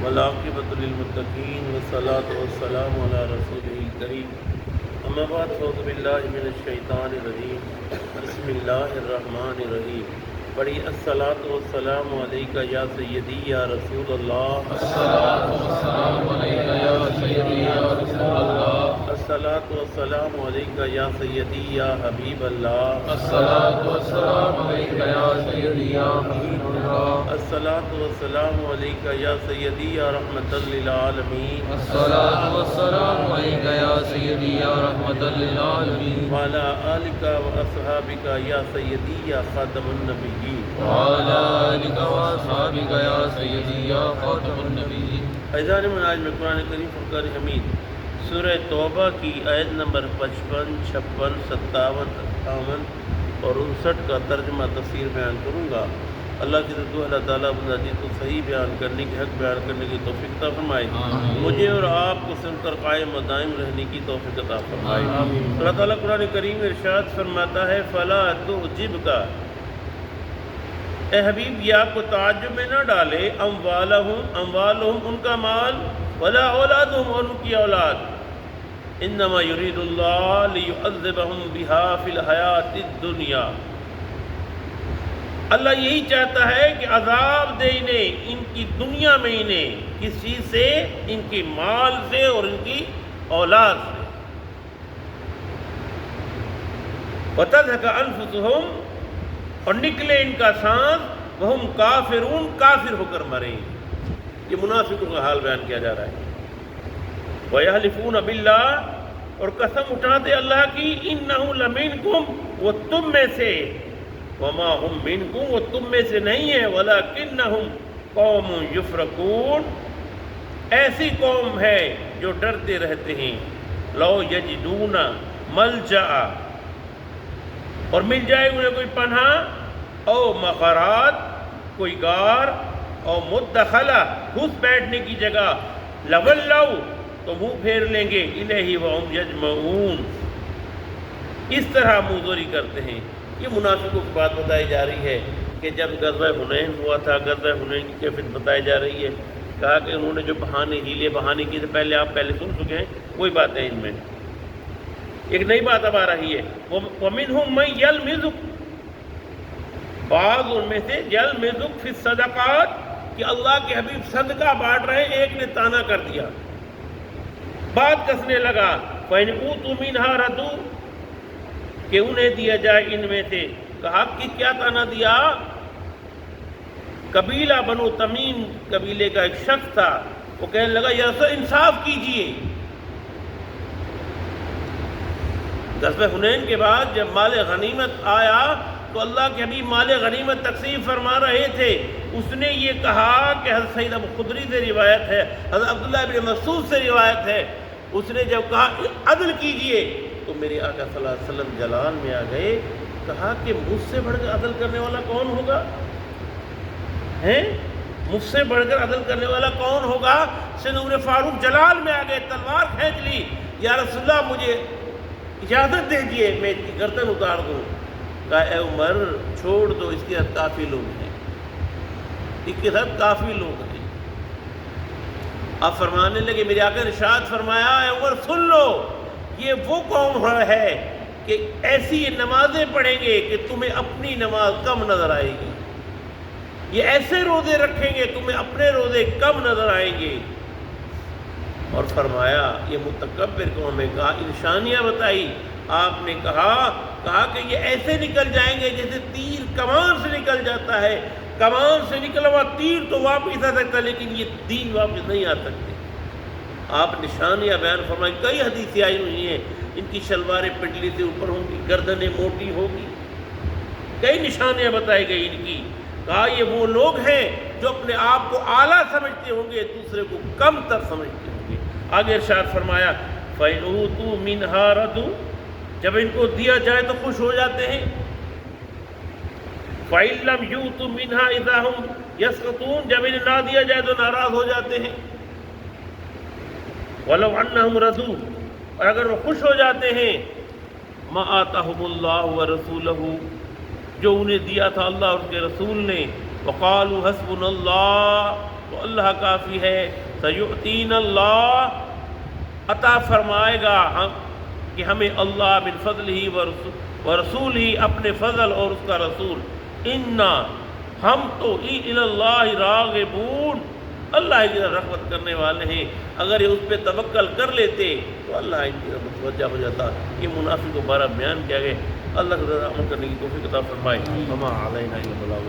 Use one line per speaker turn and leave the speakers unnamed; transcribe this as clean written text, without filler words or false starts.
والعاقبۃ للمتقین والصلاۃ والسلام علی رسولہ الکریم اما بعد فاعوذ باللہ من الشیطان الرجیم بسم اللہ الرحمن الرحیم پڑھی الصلاۃ والسلام علیکہ یا سیدی یا رسول اللہ
الصلاۃ والسلام علیکہ یا سیدی یا رسول اللہ
الصلاۃ والسلام علیکہ یا سیدی یا حبیب اللہ
الصلاۃ والسلام علیکہ یا سیدی یا حبیب اللہ
الصلاۃ والسلام علیکہ یا سیدی یا رحمۃ للعالمین
الصلاۃ والسلام علیکہ یا سیدی یا رحمۃ للعالمین
وعلی آلک واصحابک یا سیدی یا خاتم النبیین
وعلی آلک واصحابک یا سیدی یا خاتم النبیین۔
عزیزان مناج میں قرآن کریم فرقان حمید سورہ توبہ کی آیت نمبر 55، 56، 57، 58 اور 59 کا ترجمہ تفسیر بیان کروں گا۔ اللہ کی طرف اللہ تعالیٰ بنادی کو صحیح بیان کرنے کی حق بیان کرنے کی توفیق عطا فرمائے، مجھے اور آپ کو سن کر قائم و دائم رہنے کی توفیق عطا فرمائے۔ اللہ تعالیٰ قرآن کریم میں ارشاد فرماتا ہے فَلَا تُعْجِبْكَ، اے حبیب یہ آپ کو تعجب میں نہ ڈالے اموالہم ان کا مال، ولا اولادہم اور ان کی اولاد، انما یرید اللہ لیعذبہم بہا فی الحیات الدنیا، اللہ یہی چاہتا ہے کہ عذاب دے انہیں ان کی دنیا میں، انہیں کس چیز سے؟ ان کی مال سے اور ان کی اولاد سے۔ وَتَذْهَقَ أَنفُسُهُمْ، اور نکلے ان کا سانس، وہم کافرون، کافر ہو کر مرے۔ یہ منافقوں کا حال بیان کیا جا رہا ہے۔ وَيَحْلِفُونَ بِاللَّهِ، اور قسم اٹھاتے اللہ کی، إِنَّهُ لَمِنْكُمْ، وہ تم میں سے، وَمَا هُمْ مِنْكُمْ، وہ تم میں سے نہیں ہے، وَلَكِنَّهُمْ قَوْمٌ يُفْرَقُونَ، ایسی قوم ہے جو ڈرتے رہتے ہیں۔ لَوْ يَجِدُونَ مَلْجَأَ، اور مل جائے انہیں کوئی پناہ، او مغارات، کوئی غار، او مدخلہ، گھس بیٹھنے کی جگہ، لولوا، تو منہ پھیر لیں گے، الیہ وہم یجمعون، اس طرح منظوری کرتے ہیں۔ یہ منافقوں کی بات بتائی جا رہی ہے کہ جب غزوہ حنین ہوا تھا، غزوہ حنین کی کیفیت بتائی جا رہی ہے، کہا کہ انہوں نے جو بہانے ہیلے بہانے کی تھے پہلے آپ پہلے سن چکے ہیں، وہی باتیں ان میں ایک نئی بات اب آ رہی ہے۔ وَمِنْهُمْ مَنْ يَلْمِزُكَ، بعض ان میں سے يَلْمِزُكَ فِي الصَّدَقَاتِ، کہ اللہ کے حبیب صدقہ بانٹ رہے، ایک نے تانا کر دیا، بات کسنے لگا، فَإِنْ أُوتُوا مِنْهَا رَدُوا، کہ انہیں دیا جائے ان میں سے۔ کہا کہ کیا تانا دیا؟ قبیلہ بنو تمیم قبیلے کا ایک شخص تھا، وہ کہنے لگا یا رسول انصاف کیجئے۔ غزوہ حنین کے بعد جب مال غنیمت آیا تو اللہ کے حبیب مال غنیمت تقسیم فرما رہے تھے، اس نے یہ کہا کہ حضرت سید ابو خدری سے روایت ہے، حضرت عبداللہ بن مسعود سے روایت ہے، اس نے جب کہا عدل کیجئے تو میرے آقا صلی اللہ علیہ وسلم جلال میں آ گئے، کہا کہ مجھ سے بڑھ کر عدل کرنے والا کون ہوگا؟ مجھ سے بڑھ کر عدل کرنے والا کون ہوگا؟ سیدنا عمر فاروق جلال میں آ گئے، تلوار کھینچ لی، یا رسول اللہ مجھے اجازت دیجئے میں اس کی گردن اتار دوں۔ کہا اے عمر چھوڑ دو، اس کے ساتھ کافی لوگ ہیں، اس کے ساتھ کافی لوگ ہیں۔ آپ فرمانے لگے، میرے آقا نے ارشاد فرمایا اے عمر سن لو، یہ وہ قوم ہے کہ ایسی نمازیں پڑھیں گے کہ تمہیں اپنی نماز کم نظر آئے گی، یہ ایسے روزے رکھیں گے تمہیں اپنے روزے کم نظر آئیں گے۔ اور فرمایا یہ متکبر قوم ہے، کہا نشانیاں بتائی، آپ نے کہا کہ یہ ایسے نکل جائیں گے جیسے تیر کمان سے نکل جاتا ہے، کمان سے نکلا ہوا تیر تو واپس آ سکتا ہے لیکن یہ دین واپس نہیں آ سکتے۔ آپ نشانیاں بیان فرمائی، کئی حدیثیں آئی ہوئی ہیں، ان کی شلواریں پٹلی سے اوپر ہوں گی، گردنیں موٹی ہوگی، کئی نشانیاں بتائی گئی ان کی۔ کہا یہ وہ لوگ ہیں جو اپنے آپ کو اعلیٰ سمجھتے ہوں گے، دوسرے کو کم تر سمجھتے ہوں گے۔ آگے ارشاد فرمایا فَإِنْ أُوتُوا مِنْهَا رَضُوا، جب ان کو دیا جائے تو خوش ہو جاتے ہیں، فَإِنْ لَمْ يُؤْتُوا مِنْهَا إِذَا هُمْ يَسْخَطُونَ، جب انہیں نہ دیا جائے تو ناراض ہو جاتے ہیں۔ وَلَوْ أَنَّهُمْ رَضُوا، اور اگر وہ خوش ہو جاتے ہیں، مَا آتَاهُمُ اللَّهُ وَرَسُولُهُ، جو انہیں دیا تھا اللہ اور اس کے رسول نے، وَقَالُوا حَسْبُنَا اللَّهُ، تو اللہ کافی ہے. سیؤتین اللہ عطا فرمائے گا ہم کہ ہمیں اللہ من فضل ہی و رسول ہی اپنے فضل اور اس کا رسول. انا ہم تو اللہ راغبون اللہ کی طرف رغبت کرنے والے ہیں. اگر یہ اس پہ توکل کر لیتے تو اللہ ان کی طرف متوجہ ہو جاتا. یہ منافق کو بارہ بیان کیا گیا. اللہ تعالیٰ عمل کرنے کی توفیق عطا فرمائے. وما علینا الا البلاغ.